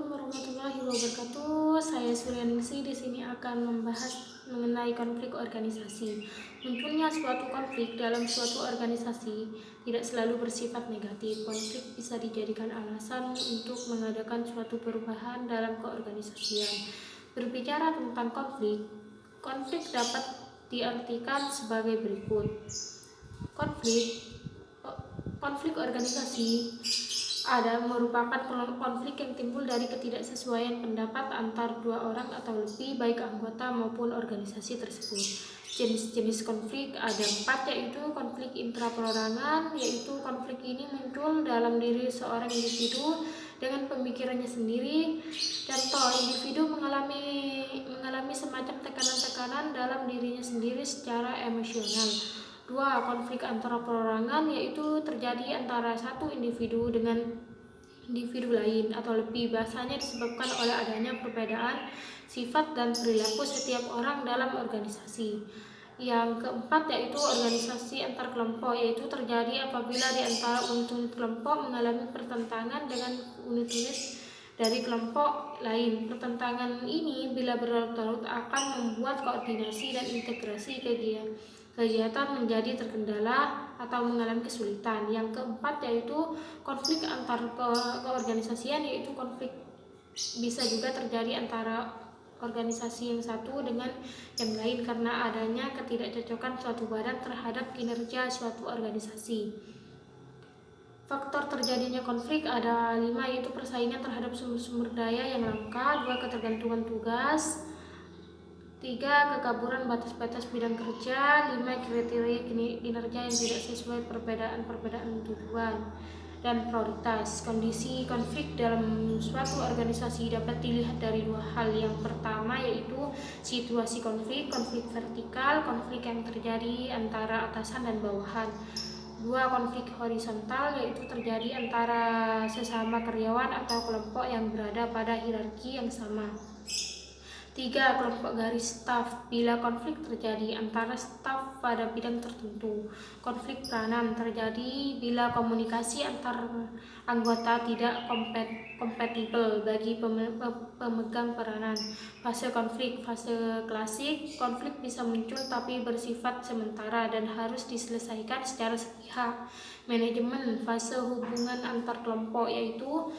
Assalamualaikum warahmatullahi wabarakatuh. Saya Suryaningsi di sini akan membahas mengenai konflik organisasi. Munculnya suatu konflik dalam suatu organisasi tidak selalu bersifat negatif. Konflik bisa dijadikan alasan untuk mengadakan suatu perubahan dalam keorganisasian. Berbicara tentang konflik, konflik dapat diartikan sebagai berikut. Konflik organisasi merupakan konflik yang timbul dari ketidaksesuaian pendapat antar dua orang atau lebih, baik anggota maupun organisasi tersebut. Jenis-jenis konflik ada 4, yaitu konflik intraperorangan, yaitu konflik ini muncul dalam diri seorang individu dengan pemikirannya sendiri. Contoh, individu mengalami semacam tekanan-tekanan dalam dirinya sendiri secara emosional. 2. Konflik antara perorangan, yaitu terjadi antara satu individu dengan individu lain atau lebih, biasanya disebabkan oleh adanya perbedaan sifat dan perilaku setiap orang dalam organisasi. Yang keempat yaitu organisasi antar kelompok, yaitu terjadi apabila di antara unit-unit kelompok mengalami pertentangan dengan unit-unit dari kelompok lain. Pertentangan ini bila berlarut-larut akan membuat koordinasi dan integrasi kegiatan menjadi terkendala atau mengalami kesulitan. Yang keempat yaitu konflik antar keorganisasian, yaitu konflik bisa juga terjadi antara organisasi yang satu dengan yang lain karena adanya ketidakcocokan suatu badan terhadap kinerja suatu organisasi. Faktor terjadinya konflik ada 5, yaitu persaingan terhadap sumber-sumber daya yang langka. 2. Ketergantungan tugas. 3. Kekaburan batas-batas bidang kerja. 5. Kriteria kinerja yang tidak sesuai perbedaan tujuan dan prioritas. Kondisi konflik dalam suatu organisasi dapat dilihat dari 2 hal. Yang pertama yaitu situasi konflik vertikal, konflik yang terjadi antara atasan dan bawahan. 2. Konflik horizontal, yaitu terjadi antara sesama karyawan atau kelompok yang berada pada hierarki yang sama. 3. Kelompok garis staf, bila konflik terjadi antara staf pada bidang tertentu. Konflik peranan terjadi bila komunikasi antar anggota tidak kompatibel bagi pemegang peranan. Fase konflik, fase klasik, konflik bisa muncul tapi bersifat sementara dan harus diselesaikan secara sepihak. Manajemen, fase hubungan antar kelompok, yaitu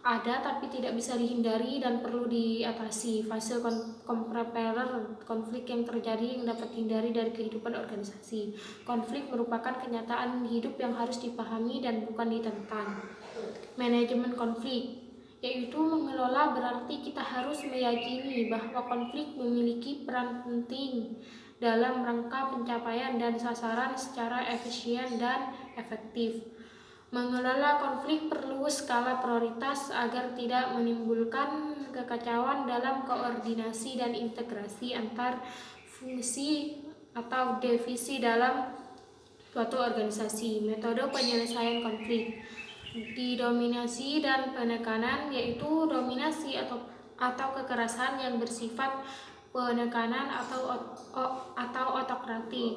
ada tapi tidak bisa dihindari dan perlu diatasi. Fase kompreperer, konflik yang terjadi yang dapat dihindari dari kehidupan organisasi. Konflik merupakan kenyataan hidup yang harus dipahami dan bukan ditentang. Manajemen konflik, yaitu mengelola, berarti kita harus meyakini bahwa konflik memiliki peran penting dalam rangka pencapaian dan sasaran secara efisien dan efektif. Mengelola konflik perlu skala prioritas agar tidak menimbulkan kekacauan dalam koordinasi dan integrasi antar fungsi atau divisi dalam suatu organisasi. Metode penyelesaian konflik didominasi dan penekanan, yaitu dominasi atau kekerasan yang bersifat penekanan atau otokratik,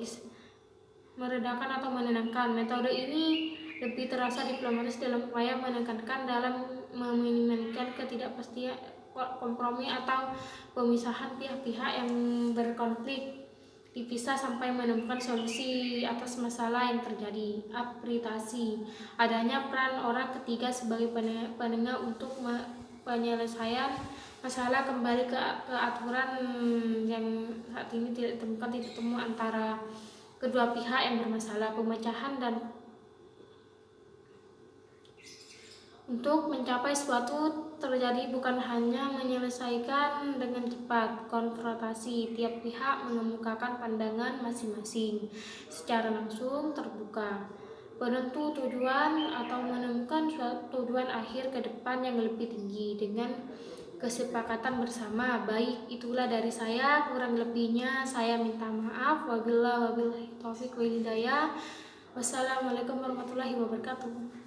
meredakan atau menenangkan. Metode ini lebih terasa diplomatis dalam upaya menekankan dalam meminimalkan ketidakpastian, kompromi atau pemisahan pihak-pihak yang berkonflik, dipisah sampai menemukan solusi atas masalah yang terjadi. Apritasi, adanya peran orang ketiga sebagai penengah untuk penyelesaian masalah kembali ke aturan yang saat ini tidak ditemukan titik temu antara kedua pihak yang bermasalah. Pemecahan dan untuk mencapai suatu terjadi bukan hanya menyelesaikan dengan cepat konfrontasi, tiap pihak mengemukakan pandangan masing-masing secara langsung terbuka, penentu tujuan atau menemukan suatu tujuan akhir ke depan yang lebih tinggi dengan kesepakatan bersama. Baik, itulah dari saya, kurang lebihnya saya minta maaf. Wabillahi taufiq wal hidayah. Wassalamualaikum warahmatullahi wabarakatuh.